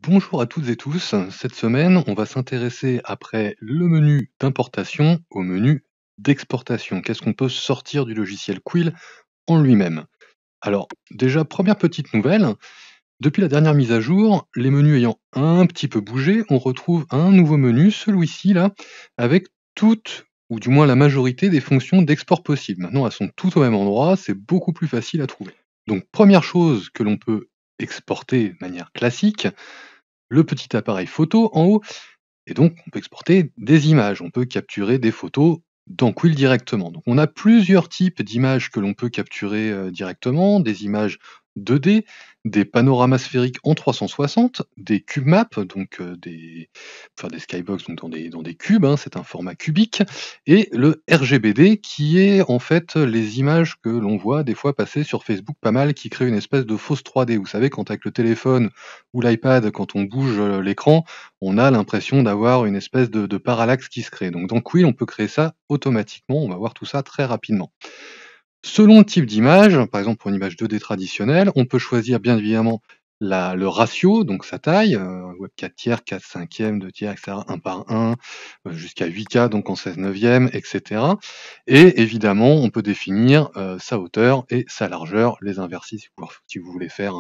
Bonjour à toutes et tous. Cette semaine, on va s'intéresser, après le menu d'importation, au menu d'exportation. Qu'est-ce qu'on peut sortir du logiciel Quill en lui-même? Alors, déjà, première petite nouvelle, depuis la dernière mise à jour, les menus ayant un petit peu bougé, on retrouve un nouveau menu, celui-ci là, avec toutes, ou du moins la majorité des fonctions d'export possibles. Maintenant, elles sont toutes au même endroit, c'est beaucoup plus facile à trouver. Donc, première chose que l'on peut exporter de manière classique, le petit appareil photo en haut, et donc on peut exporter des images, on peut capturer des photos dans Quill directement. Donc on a plusieurs types d'images que l'on peut capturer directement, des images 2D, des panoramas sphériques en 360, des cube maps, donc des skybox donc dans des cubes, hein, c'est un format cubique, et le RGBD qui est en fait les images que l'on voit des fois passer sur Facebook pas mal, qui créent une espèce de fausse 3D. Vous savez, quand avec le téléphone ou l'iPad, quand on bouge l'écran, on a l'impression d'avoir une espèce de parallaxe qui se crée. Donc dans Quill, on peut créer ça automatiquement, on va voir tout ça très rapidement. Selon le type d'image, par exemple pour une image 2D traditionnelle, on peut choisir bien évidemment le ratio, donc sa taille, web 4 tiers, 4 cinquièmes, 2 tiers, etc., 1 par 1, jusqu'à 8K, donc en 16 neuvième, etc. Et évidemment, on peut définir sa hauteur et sa largeur, les inverser si vous voulez faire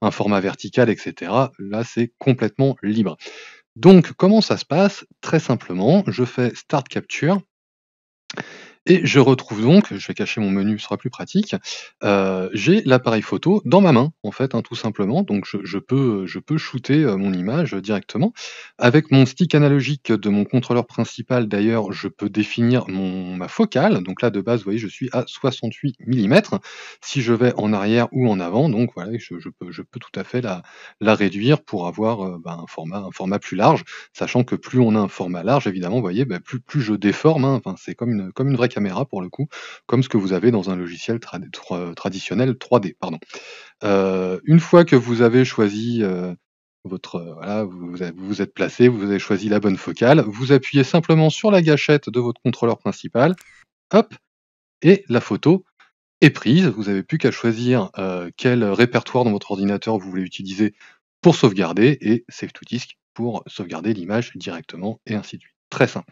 un format vertical, etc. Là, c'est complètement libre. Donc, comment ça se passe? Très simplement, je fais Start Capture et je retrouve donc, je vais cacher mon menu, ce sera plus pratique, j'ai l'appareil photo dans ma main, en fait, hein, tout simplement. Donc je peux shooter, mon image, directement. Avec mon stick analogique de mon contrôleur principal, d'ailleurs, je peux définir ma focale. Donc là, de base, vous voyez, je suis à 68 millimètres. Si je vais en arrière ou en avant, donc voilà, je peux tout à fait la réduire pour avoir, un format plus large. Sachant que plus on a un format large, évidemment, vous voyez, plus je déforme, hein, enfin, c'est comme une vraie caméra pour le coup, comme ce que vous avez dans un logiciel traditionnel 3D, pardon. Une fois que vous avez choisi, voilà, vous vous êtes placé, vous avez choisi la bonne focale, vous appuyez simplement sur la gâchette de votre contrôleur principal, hop, et la photo est prise. Vous avez plus qu'à choisir, quel répertoire dans votre ordinateur vous voulez utiliser pour sauvegarder, et Save to Disk pour sauvegarder l'image directement, et ainsi de suite. Très simple.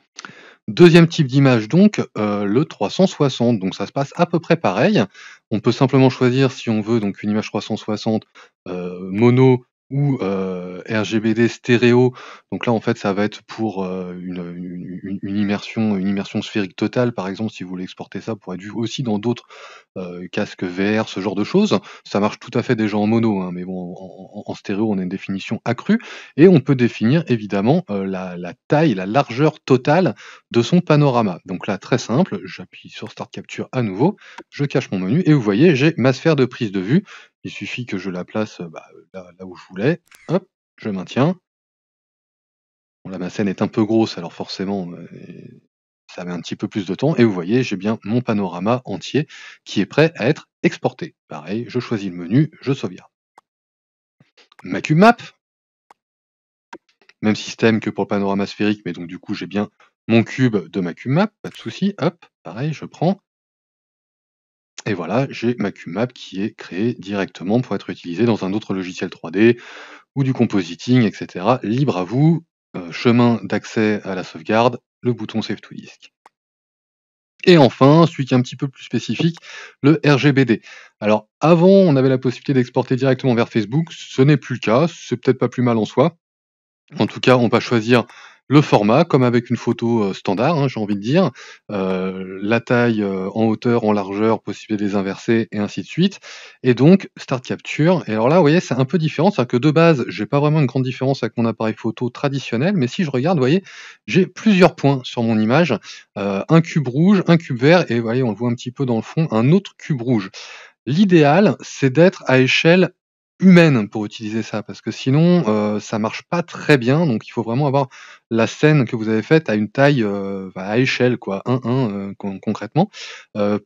Deuxième type d'image donc, le 360, donc ça se passe à peu près pareil. On peut simplement choisir si on veut donc une image 360, mono ou RGBD stéréo. Donc là, en fait, ça va être pour, une immersion sphérique totale, par exemple, si vous voulez exporter ça pour être vu aussi dans d'autres, casques VR, ce genre de choses. Ça marche tout à fait déjà en mono, hein, mais bon, en stéréo, on a une définition accrue, et on peut définir évidemment, la taille, la largeur totale de son panorama. Donc là, très simple, j'appuie sur Start Capture à nouveau, je cache mon menu et vous voyez, j'ai ma sphère de prise de vue. Il suffit que je la place, là où je voulais. Hop, je maintiens. Bon là, ma scène est un peu grosse, alors forcément, ça met un petit peu plus de temps, et vous voyez, j'ai bien mon panorama entier qui est prêt à être exporté. Pareil, je choisis le menu, je sauvegarde. Ma cube map, même système que pour le panorama sphérique, mais donc du coup, j'ai bien mon cube de ma cube map, pas de souci. Hop, pareil, je prends. Et voilà, j'ai ma QMap qui est créée directement pour être utilisée dans un autre logiciel 3D ou du compositing, etc. Libre à vous. Chemin d'accès à la sauvegarde, le bouton Save to Disk. Et enfin, celui qui est un petit peu plus spécifique, le RGBD. Alors, avant, on avait la possibilité d'exporter directement vers Facebook. Ce n'est plus le cas. C'est peut-être pas plus mal en soi. En tout cas, on va choisir le format, comme avec une photo, standard, hein, j'ai envie de dire. La taille, en hauteur, en largeur, possibilité de les inverser, et ainsi de suite. Et donc Start Capture, et alors là, vous voyez, c'est un peu différent. C'est-à-dire que de base, j'ai pas vraiment une grande différence avec mon appareil photo traditionnel, mais si je regarde, vous voyez, j'ai plusieurs points sur mon image. Un cube rouge, un cube vert, et vous voyez, on le voit un petit peu dans le fond, un autre cube rouge. L'idéal, c'est d'être à échelle humaine pour utiliser ça, parce que sinon, ça marche pas très bien. Donc il faut vraiment avoir la scène que vous avez faite à une taille, à échelle quoi, 1:1, concrètement.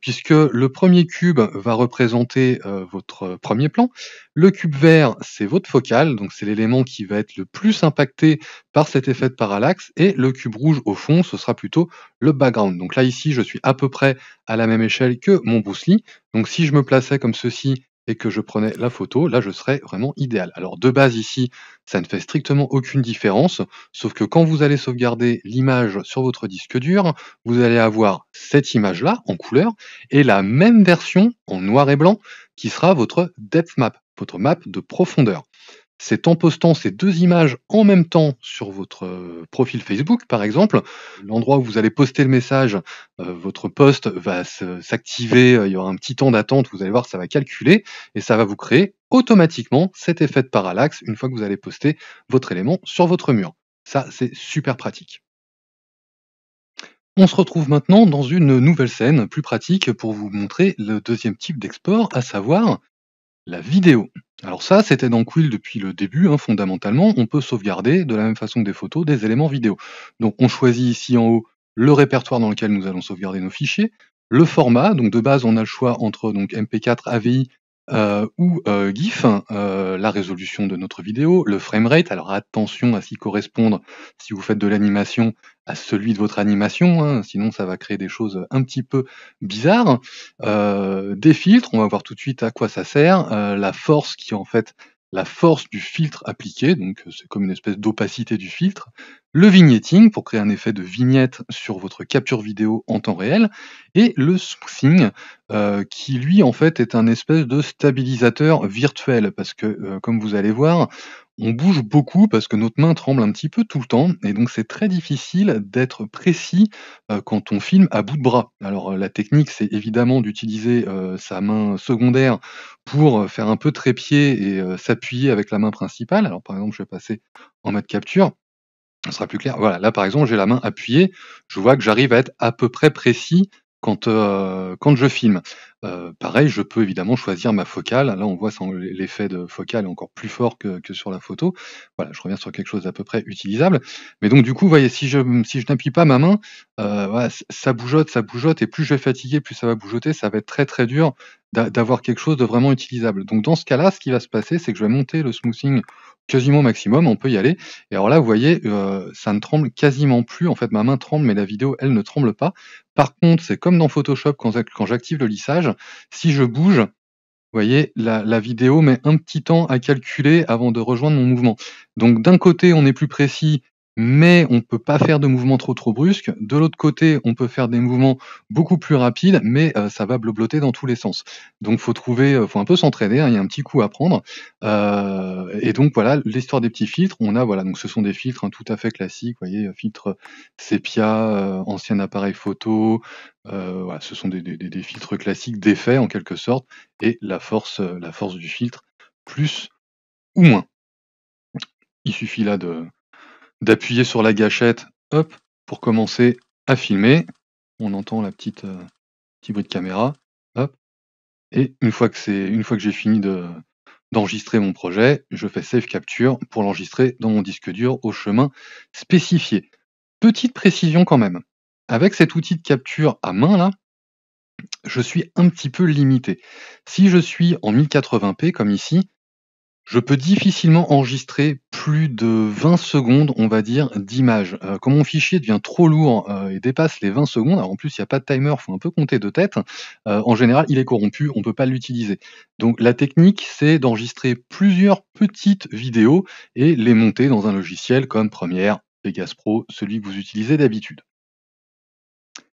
Puisque le premier cube va représenter, votre premier plan. Le cube vert, c'est votre focale, donc c'est l'élément qui va être le plus impacté par cet effet de parallaxe, et le cube rouge au fond, ce sera plutôt le background. Donc là, ici, je suis à peu près à la même échelle que mon Bruce Lee. Donc si je me plaçais comme ceci et que je prenais la photo, là je serais vraiment idéal. Alors de base ici, ça ne fait strictement aucune différence, sauf que quand vous allez sauvegarder l'image sur votre disque dur, vous allez avoir cette image-là en couleur et la même version en noir et blanc qui sera votre depth map, votre map de profondeur. C'est en postant ces 2 images en même temps sur votre, profil Facebook, par exemple, l'endroit où vous allez poster le message, votre post va s'activer, il y aura un petit temps d'attente, vous allez voir, ça va calculer et ça va vous créer automatiquement cet effet de parallaxe une fois que vous allez poster votre élément sur votre mur. Ça, c'est super pratique. On se retrouve maintenant dans une nouvelle scène plus pratique pour vous montrer le deuxième type d'export, à savoir la vidéo. Alors ça, c'était dans Quill depuis le début, hein, fondamentalement. On peut sauvegarder, de la même façon que des photos, des éléments vidéo. Donc on choisit ici en haut le répertoire dans lequel nous allons sauvegarder nos fichiers, le format, donc de base on a le choix entre donc MP4 AVI ou GIF, la résolution de notre vidéo, le framerate, alors attention à s'y correspondre si vous faites de l'animation à celui de votre animation, hein, sinon ça va créer des choses un petit peu bizarres. Des filtres, on va voir tout de suite à quoi ça sert. La force qui est en fait la force du filtre appliqué, donc c'est comme une espèce d'opacité du filtre. Le vignetting pour créer un effet de vignette sur votre capture vidéo en temps réel. Et le smoothing qui lui en fait est un espèce de stabilisateur virtuel parce que comme vous allez voir, on bouge beaucoup parce que notre main tremble un petit peu tout le temps et donc c'est très difficile d'être précis quand on filme à bout de bras. Alors, la technique, c'est évidemment d'utiliser, sa main secondaire pour, faire un peu trépied et s'appuyer avec la main principale. Alors, par exemple, je vais passer en mode capture, ça sera plus clair. Voilà, là, par exemple, j'ai la main appuyée, je vois que j'arrive à être à peu près précis quand je filme. Pareil, je peux évidemment choisir ma focale. Là, on voit sans l'effet de focale est encore plus fort que sur la photo. Voilà, je reviens sur quelque chose d'à peu près utilisable. Mais donc du coup, vous voyez, si je n'appuie pas ma main, voilà, ça bougeote et plus je vais fatiguer, plus ça va bougeoter. Ça va être très, très dur d'avoir quelque chose de vraiment utilisable. Donc dans ce cas-là, ce qui va se passer, c'est que je vais monter le smoothing quasiment au maximum, on peut y aller. Et alors là, vous voyez, ça ne tremble quasiment plus. En fait, ma main tremble, mais la vidéo, elle, ne tremble pas. Par contre, c'est comme dans Photoshop quand j'active le lissage, si je bouge, vous voyez, la vidéo met un petit temps à calculer avant de rejoindre mon mouvement. Donc d'un côté, on est plus précis, mais on peut pas faire de mouvements trop brusques. De l'autre côté, on peut faire des mouvements beaucoup plus rapides, mais ça va blabloter dans tous les sens. Donc faut un peu s'entraîner, hein, il y a un petit coup à prendre. Et donc voilà, l'histoire des petits filtres, on a voilà, donc ce sont des filtres, hein, tout à fait classiques, vous voyez, filtre sépia, ancien appareil photo, voilà, ce sont des filtres classiques d'effet en quelque sorte et la force du filtre, plus ou moins. Il suffit là d'appuyer sur la gâchette, hop, pour commencer à filmer. On entend la petit bruit de caméra, hop, et une fois que j'ai fini d'enregistrer mon projet, je fais save capture pour l'enregistrer dans mon disque dur au chemin spécifié. Petite précision quand même, avec cet outil de capture à main là, je suis un petit peu limité. Si je suis en 1080p comme ici, je peux difficilement enregistrer plus de 20 secondes, on va dire, d'image. Quand mon fichier devient trop lourd, et dépasse les 20 secondes, alors en plus il y a pas de timer, faut un peu compter de tête, en général il est corrompu, on peut pas l'utiliser. Donc la technique, c'est d'enregistrer plusieurs petites vidéos et les monter dans un logiciel comme Premiere, Vegas Pro, celui que vous utilisez d'habitude.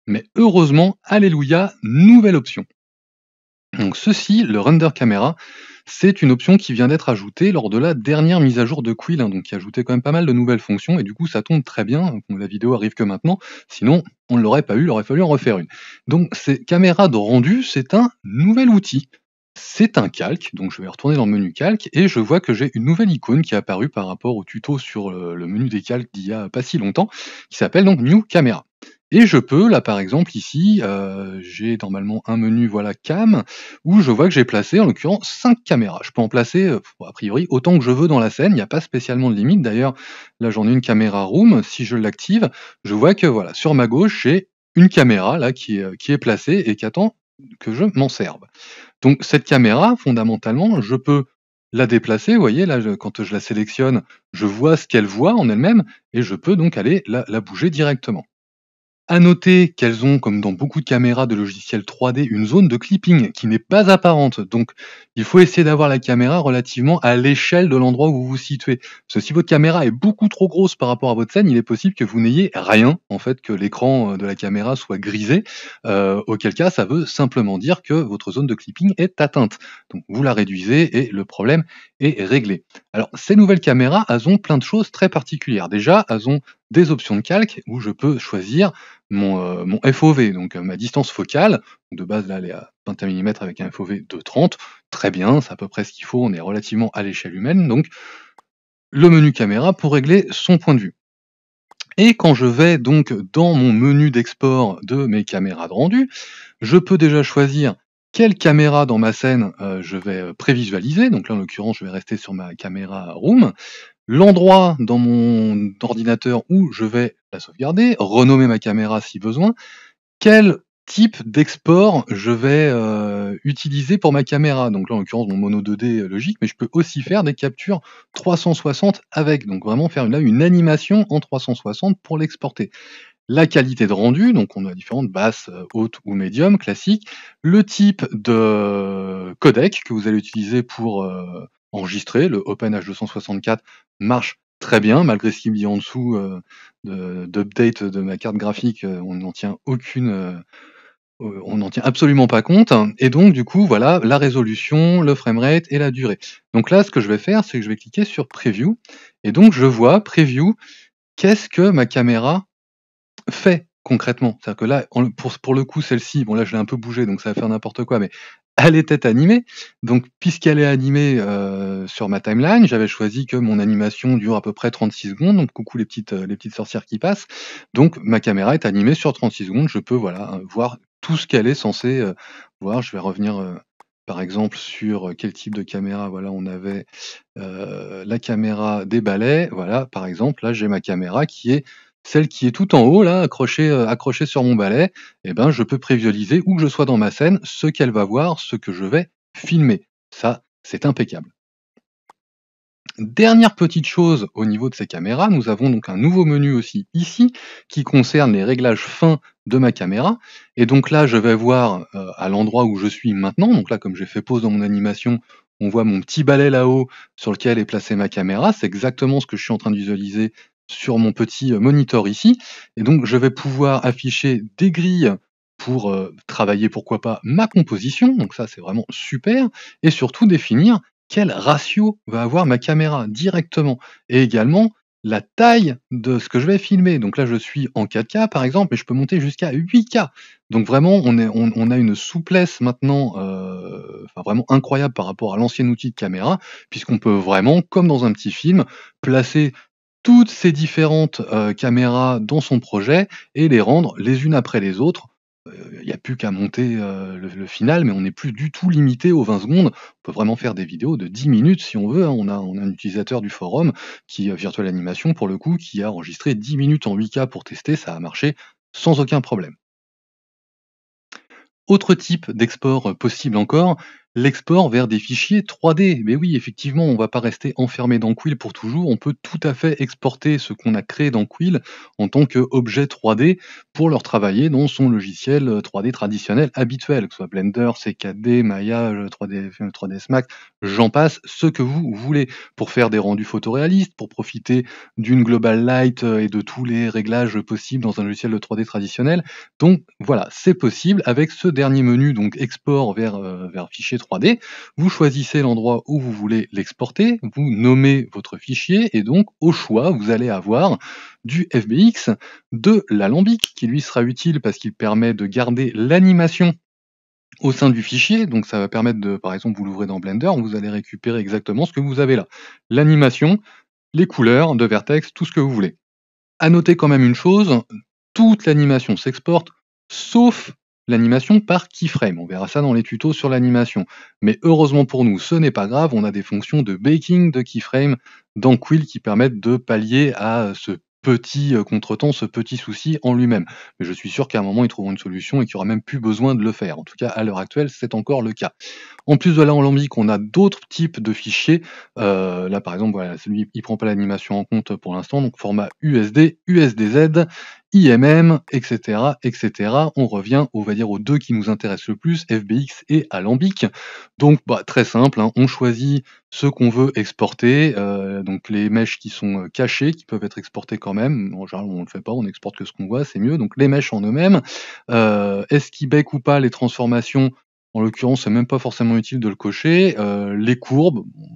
Mais heureusement, alléluia, nouvelle option. Donc ceci, le render camera, c'est une option qui vient d'être ajoutée lors de la dernière mise à jour de Quill, hein, donc qui a ajouté quand même pas mal de nouvelles fonctions, et du coup ça tombe très bien, la vidéo arrive que maintenant, sinon on ne l'aurait pas eu, il aurait fallu en refaire une. Donc ces caméras de rendu, c'est un nouvel outil. C'est un calque, donc je vais retourner dans le menu calque, et je vois que j'ai une nouvelle icône qui est apparue par rapport au tuto sur le menu des calques d'il y a pas si longtemps, qui s'appelle donc New Camera. Et je peux, là par exemple ici, j'ai normalement un menu voilà cam, où je vois que j'ai placé en l'occurrence 5 caméras. Je peux en placer, a priori autant que je veux dans la scène, il n'y a pas spécialement de limite. D'ailleurs, là j'en ai une caméra room, si je l'active, je vois que voilà, sur ma gauche, j'ai une caméra là qui est placée et qui attend que je m'en serve. Donc cette caméra, fondamentalement, je peux la déplacer, vous voyez là, quand je la sélectionne, je vois ce qu'elle voit en elle-même et je peux donc aller la bouger directement. À noter qu'elles ont, comme dans beaucoup de caméras de logiciels 3D, une zone de clipping qui n'est pas apparente. Donc, il faut essayer d'avoir la caméra relativement à l'échelle de l'endroit où vous vous situez. Parce que si votre caméra est beaucoup trop grosse par rapport à votre scène, il est possible que vous n'ayez rien, en fait, que l'écran de la caméra soit grisé, auquel cas ça veut simplement dire que votre zone de clipping est atteinte. Donc, vous la réduisez et le problème est réglé. Alors, ces nouvelles caméras, elles ont plein de choses très particulières. Déjà, elles ont des options de calque où je peux choisir mon FOV, donc ma distance focale. De base, là, elle est à 21 mm avec un FOV de 30. Très bien, c'est à peu près ce qu'il faut, on est relativement à l'échelle humaine. Donc, le menu caméra pour régler son point de vue. Et quand je vais donc dans mon menu d'export de mes caméras de rendu, je peux déjà choisir quelle caméra dans ma scène je vais prévisualiser. Donc là, en l'occurrence, je vais rester sur ma caméra room. L'endroit dans mon ordinateur où je vais la sauvegarder, renommer ma caméra si besoin, quel type d'export je vais utiliser pour ma caméra. Donc là, en l'occurrence, mon mono 2D logique, mais je peux aussi faire des captures 360 avec. Donc vraiment faire là une animation en 360 pour l'exporter. La qualité de rendu, donc on a différentes basses, hautes ou médium, classiques. Le type de codec que vous allez utiliser pour enregistrer, le OpenH264 marche très bien, malgré ce qu'il me dit en dessous d'update de ma carte graphique, on n'en tient absolument pas compte. Et donc du coup, voilà, la résolution, le framerate et la durée. Donc là, ce que je vais faire, c'est que je vais cliquer sur Preview, et donc je vois Preview, qu'est-ce que ma caméra fait concrètement. C'est-à-dire que là, pour le coup, celle-ci, bon là je l'ai un peu bougée, donc ça va faire n'importe quoi, mais elle était animée. Donc puisqu'elle est animée sur ma timeline, j'avais choisi que mon animation dure à peu près 36 secondes. Donc coucou les petites sorcières qui passent. Donc ma caméra est animée sur 36 secondes. Je peux voilà voir tout ce qu'elle est censée voir. Je vais revenir par exemple sur quel type de caméra. Voilà, on avait la caméra des balais. Voilà, par exemple, là j'ai ma caméra qui est celle qui est tout en haut là, accrochée sur mon balai. Et ben, je peux prévisualiser où que je sois dans ma scène, ce qu'elle va voir, ce que je vais filmer. Ça, c'est impeccable. Dernière petite chose au niveau de ces caméras, nous avons donc un nouveau menu aussi ici qui concerne les réglages fins de ma caméra. Et donc là, je vais voir à l'endroit où je suis maintenant. Donc là, comme j'ai fait pause dans mon animation, on voit mon petit balai là-haut sur lequel est placée ma caméra. C'est exactement ce que je suis en train de visualiser sur mon petit moniteur ici. Et donc, je vais pouvoir afficher des grilles pour travailler, pourquoi pas, ma composition. Donc ça, c'est vraiment super. Et surtout définir quel ratio va avoir ma caméra directement, et également la taille de ce que je vais filmer. Donc là, je suis en 4K par exemple, mais je peux monter jusqu'à 8K. Donc vraiment, on a une souplesse maintenant, enfin vraiment incroyable par rapport à l'ancien outil de caméra, puisqu'on peut vraiment, comme dans un petit film, placer toutes ces différentes caméras dans son projet et les rendre les unes après les autres. Il n'y a plus qu'à monter le final, mais on n'est plus du tout limité aux 20 secondes. On peut vraiment faire des vidéos de 10 minutes si on veut, hein. On a un utilisateur du forum qui Virtual Animation pour le coup, qui a enregistré 10 minutes en 8K pour tester, ça a marché sans aucun problème. Autre type d'export possible encore, l'export vers des fichiers 3D. Mais oui, effectivement, on ne va pas rester enfermé dans Quill pour toujours. On peut tout à fait exporter ce qu'on a créé dans Quill en tant qu'objet 3D pour le travailler dans son logiciel 3D traditionnel habituel, que ce soit Blender, CAD, Maya, 3ds Max, j'en passe, ce que vous voulez, pour faire des rendus photoréalistes, pour profiter d'une global light et de tous les réglages possibles dans un logiciel de 3D traditionnel. Donc voilà, c'est possible avec ce dernier menu, donc export vers fichier 3D. Vous choisissez l'endroit où vous voulez l'exporter, vous nommez votre fichier et donc au choix, vous allez avoir du FBX, de l'alambic qui lui sera utile parce qu'il permet de garder l'animation au sein du fichier. Donc ça va permettre de, par exemple, vous l'ouvrez dans Blender, vous allez récupérer exactement ce que vous avez là. L'animation, les couleurs de vertex, tout ce que vous voulez. À noter quand même une chose, toute l'animation s'exporte, sauf l'animation par keyframe. On verra ça dans les tutos sur l'animation. Mais heureusement pour nous, ce n'est pas grave, on a des fonctions de baking de keyframe dans Quill qui permettent de pallier à ce petit contretemps, ce petit souci en lui-même. Mais je suis sûr qu'à un moment, ils trouveront une solution et qu'il n'y aura même plus besoin de le faire. En tout cas, à l'heure actuelle, c'est encore le cas. En plus de l'alambic, on a d'autres types de fichiers. Là, par exemple, voilà, celui il prend pas l'animation en compte pour l'instant, donc format USD, USDZ. IMM, etc., etc. On revient, on va dire, aux 2 qui nous intéressent le plus, FBX et alambic. Donc, bah, très simple, hein, on choisit ce qu'on veut exporter, donc les mèches qui sont, cachées, qui peuvent être exportées quand même. En général, on le fait pas, on exporte que ce qu'on voit, c'est mieux. Donc les mèches en eux-mêmes, est-ce qu'ils bec ou pas les transformations? En l'occurrence, c'est même pas forcément utile de le cocher. Les courbes, bon,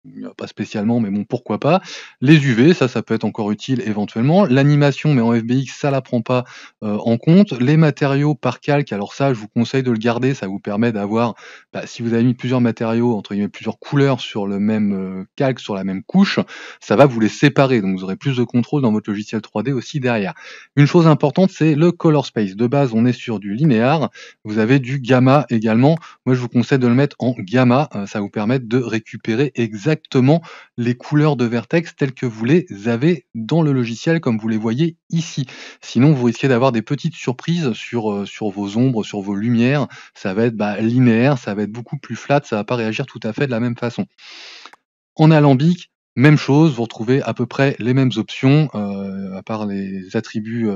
il y a pas spécialement, mais bon, pourquoi pas. Les UV, ça peut être encore utile éventuellement. L'animation, mais en FBX, ça la prend pas, en compte. Les matériaux par calque, alors ça, je vous conseille de le garder, ça vous permet d'avoir, bah, si vous avez mis plusieurs matériaux, entre guillemets, plusieurs couleurs sur le même, calque, sur la même couche, ça va vous les séparer, donc vous aurez plus de contrôle dans votre logiciel 3D aussi derrière. Une chose importante, c'est le color space. De base, on est sur du linéaire, vous avez du gamma également. Moi, je vous conseille de le mettre en gamma, ça va vous permettre de récupérer exactement les couleurs de vertex telles que vous les avez dans le logiciel, comme vous les voyez ici. Sinon, vous risquez d'avoir des petites surprises sur vos ombres, sur vos lumières. Ça va être, bah, linéaire, ça va être beaucoup plus flat, ça va pas réagir tout à fait de la même façon. En alambic, même chose, vous retrouvez à peu près les mêmes options, à part les attributs,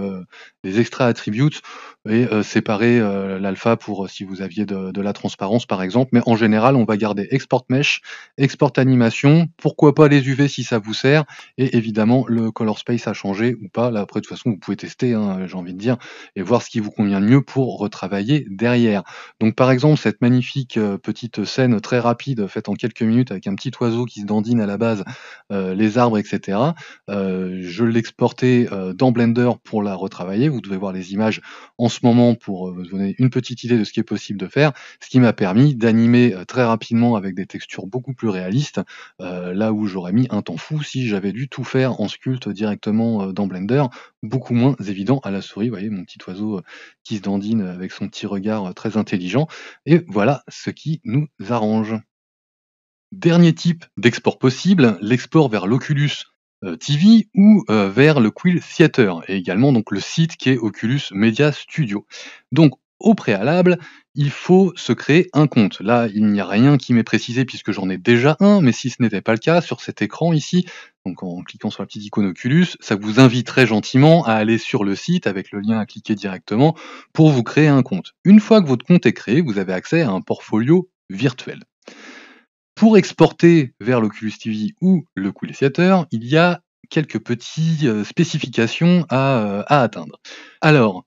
les extra attributes et séparer, l'alpha pour, si vous aviez de la transparence par exemple. Mais en général, on va garder export mesh, export animation, pourquoi pas les UV si ça vous sert et évidemment le color space à changer ou pas. Là après de toute façon vous pouvez tester, hein, j'ai envie de dire et voir ce qui vous convient le mieux pour retravailler derrière. Donc par exemple, cette magnifique, petite scène très rapide faite en quelques minutes avec un petit oiseau qui se dandine à la base, les arbres et cetera. Je l'ai exportée, dans Blender pour la retravailler. Vous devez voir les images en ce moment pour, vous donner une petite idée de ce qui est possible de faire. Ce qui m'a permis d'animer, très rapidement avec des textures beaucoup plus réalistes, là où j'aurais mis un temps fou si j'avais dû tout faire en sculpte directement, dans Blender. Beaucoup moins évident à la souris. Vous voyez mon petit oiseau, qui se dandine avec son petit regard, très intelligent et voilà ce qui nous arrange. Dernier type d'export possible, l'export vers l'Oculus TV ou vers le Quill Theater et également donc le site qui est Oculus Media Studio. Donc au préalable, il faut se créer un compte. Là, il n'y a rien qui m'est précisé puisque j'en ai déjà un, mais si ce n'était pas le cas, sur cet écran ici, donc en cliquant sur la petite icône Oculus, ça vous invite très gentiment à aller sur le site avec le lien à cliquer directement pour vous créer un compte. Une fois que votre compte est créé, vous avez accès à un portfolio virtuel. Pour exporter vers l'Oculus TV ou le Cool Theater, il y a quelques petites spécifications à atteindre. Alors,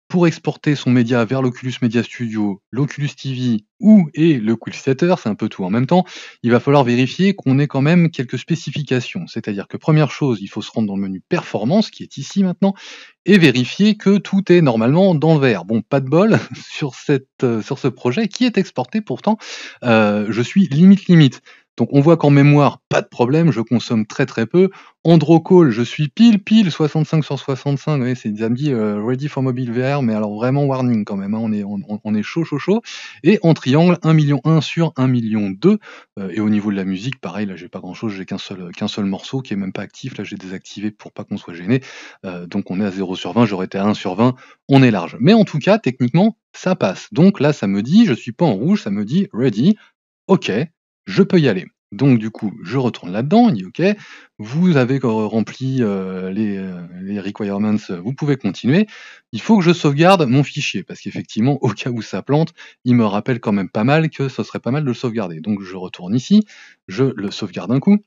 pour exporter son média vers l'Oculus Media Studio, l'Oculus TV ou et le Quillstater, c'est un peu tout en même temps, il va falloir vérifier qu'on ait quand même quelques spécifications. C'est-à-dire que première chose, il faut se rendre dans le menu performance, qui est ici maintenant, et vérifier que tout est normalement dans le vert. Bon, pas de bol, sur ce projet qui est exporté pourtant, je suis limite. Donc on voit qu'en mémoire, pas de problème, je consomme très peu. Androcall, je suis pile 65 sur 65, vous voyez, ça me dit ready for mobile VR, mais alors vraiment warning quand même, hein, on est chaud. Et en triangle, 1 million 1 sur 1 million 2. Et au niveau de la musique, pareil, là j'ai pas grand chose, j'ai qu'un seul morceau qui est même pas actif, là j'ai désactivé pour pas qu'on soit gêné. Donc on est à 0 sur 20, j'aurais été à 1 sur 20, on est large. Mais en tout cas, techniquement, ça passe. Donc là, ça me dit, je suis pas en rouge, ça me dit ready, ok, je peux y aller. Donc du coup, je retourne là-dedans, il dit OK, vous avez rempli les requirements, vous pouvez continuer. Il faut que je sauvegarde mon fichier, parce qu'effectivement, au cas où ça plante, il me rappelle quand même pas mal que ce serait pas mal de le sauvegarder. Donc je retourne ici, je le sauvegarde un coup,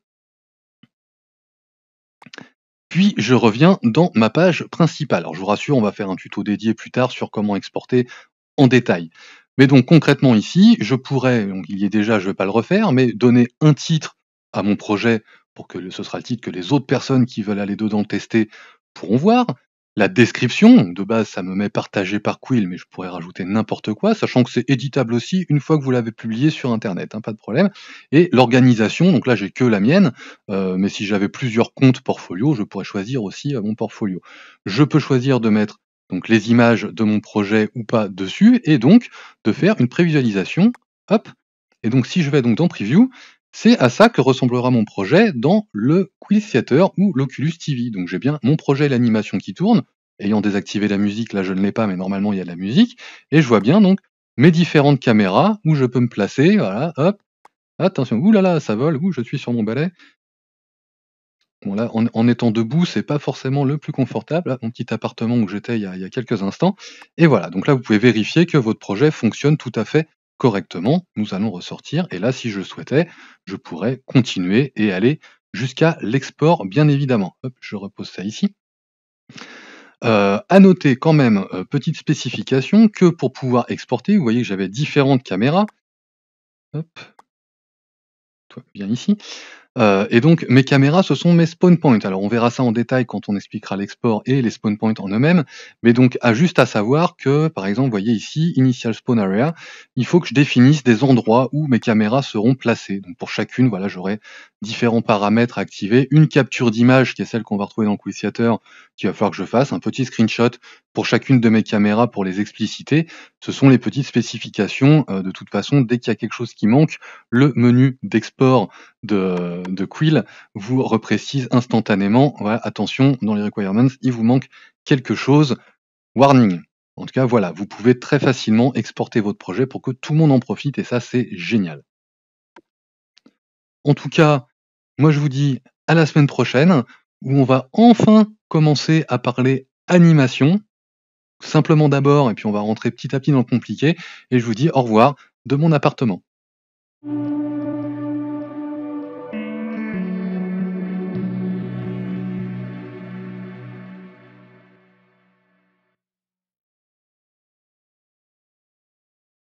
puis je reviens dans ma page principale. Alors je vous rassure, on va faire un tuto dédié plus tard sur comment exporter en détail. Mais donc concrètement ici, je pourrais, donc il y est déjà, je ne vais pas le refaire, mais donner un titre à mon projet pour que ce sera le titre que les autres personnes qui veulent aller dedans tester pourront voir. La description, de base, ça me met partagé par Quill, mais je pourrais rajouter n'importe quoi, sachant que c'est éditable aussi une fois que vous l'avez publié sur Internet, hein, pas de problème. Et l'organisation, donc là j'ai que la mienne, mais si j'avais plusieurs comptes portfolio, je pourrais choisir aussi mon portfolio. Je peux choisir de mettre donc les images de mon projet ou pas dessus, et donc de faire une prévisualisation, hop, et donc si je vais donc dans Preview, c'est à ça que ressemblera mon projet dans le Quill Theater ou l'Oculus TV. Donc j'ai bien mon projet et l'animation qui tourne, ayant désactivé la musique, là je ne l'ai pas, mais normalement il y a de la musique, et je vois bien donc mes différentes caméras où je peux me placer, voilà, hop, attention, ouh là là, ça vole, ouh, je suis sur mon balai, Bon là, en étant debout, c'est pas forcément le plus confortable, là, mon petit appartement où j'étais il y a quelques instants et voilà, donc là, vous pouvez vérifier que votre projet fonctionne tout à fait correctement. Nous allons ressortir et là, si je le souhaitais, je pourrais continuer et aller jusqu'à l'export, bien évidemment. Hop, je repose ça ici. À noter quand même, petite spécification, que pour pouvoir exporter, vous voyez que j'avais différentes caméras. Hop, toi, viens ici. Et donc mes caméras, ce sont mes spawn points. Alors on verra ça en détail quand on expliquera l'export et les spawn points en eux-mêmes. Mais donc juste à savoir que, par exemple, vous voyez ici, Initial Spawn Area, il faut que je définisse des endroits où mes caméras seront placées. Donc pour chacune, voilà, j'aurai différents paramètres à activer. Une capture d'image, qui est celle qu'on va retrouver dans le Quick qu'il va falloir que je fasse, un petit screenshot pour chacune de mes caméras pour les expliciter. Ce sont les petites spécifications. De toute façon, dès qu'il y a quelque chose qui manque, le menu d'export de Quill vous reprécise instantanément, voilà, attention, dans les requirements, il vous manque quelque chose, warning. En tout cas, voilà, vous pouvez très facilement exporter votre projet pour que tout le monde en profite et ça, c'est génial. En tout cas, moi je vous dis à la semaine prochaine où on va enfin commencer à parler animation, simplement d'abord, et puis on va rentrer petit à petit dans le compliqué, et je vous dis au revoir de mon appartement.